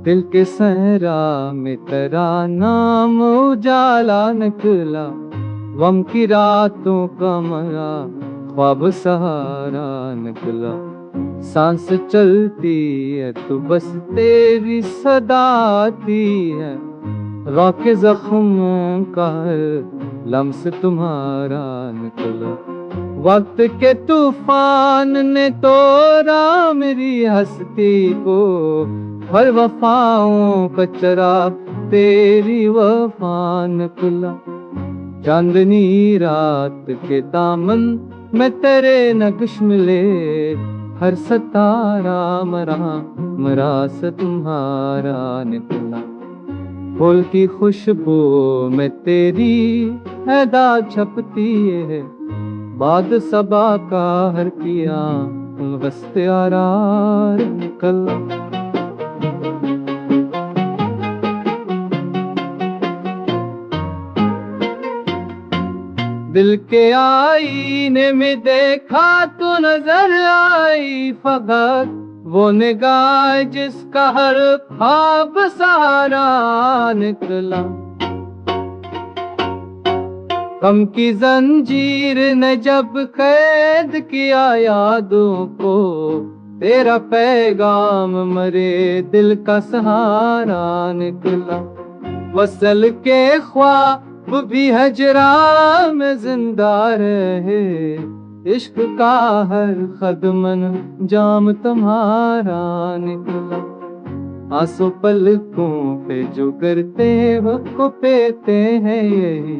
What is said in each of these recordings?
दिल के सहरा में तेरा नाम उजाला निकला, गम की रातों का मरा ख्वाब सहारा निकला। सांस चलती है तो बस तेरी सदा आती है, रोके जख्म का हर लम्स तुम्हारा निकला। वक्त के तूफान ने तोड़ा मेरी हस्ती को, हर वफाओं का चराग तेरी वफा निकला। चांदनी रात के दामन में तेरे नक्श मिले, हर सितारा मरा मरा से तुम्हारा निकला। फूल की खुशबू में तेरी अदा छपती है, बाद सबा का हर किया वस्ते आरा निकला। दिल के आईने में देखा तो नजर आई फकत वो निगाह जिसका हर ख्वाब सहारा निकला। गम की जंजीर ने जब कैद किया यादों को, तेरा पैगाम मरे दिल का सहारा निकला। वसल के ख्वाब भी हजरा में जिंदा रहे, इश्क का हर कदमन जाम तुम्हारा निकला। आंसू पलकों पे जो गिरते वो पेते हैं यही,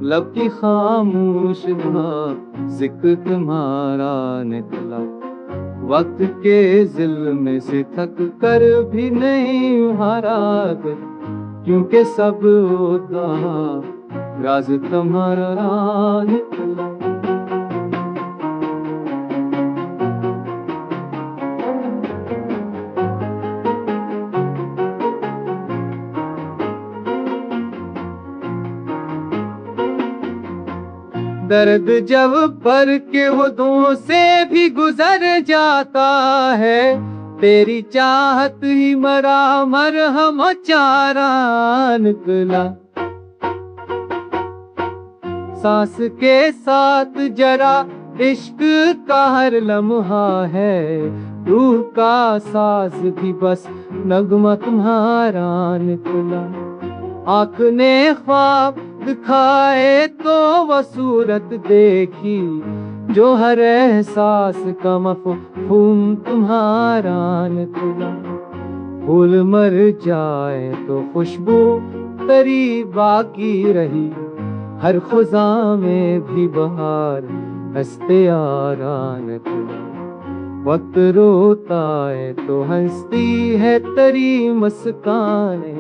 लब की खामोश जिक्र तुम्हारा निकला। वक्त के ज़िल्म से थक कर भी नहीं हारा, क्योंकि सब होता राज तुम्हारा निकला। दर्द जब पर के होठों से भी गुजर जाता है, तेरी चाहत ही मरा मरहम चारा निकला। सांस के साथ जरा इश्क का हर लम्हा है, रूह का साज भी बस नगमा तुम्हारा निकला। आँख ने ख्वाब दिखाए तो वो सूरत देखी, जो हर एहसास का मफ़हूम तुम्हारा निकला। फूल मर जाए तो खुशबू तेरी बाकी रही, हर खुदा में भी बहार हंसते आरा निकला। वक्त रोता है तो हंसती है तेरी मुस्कानें,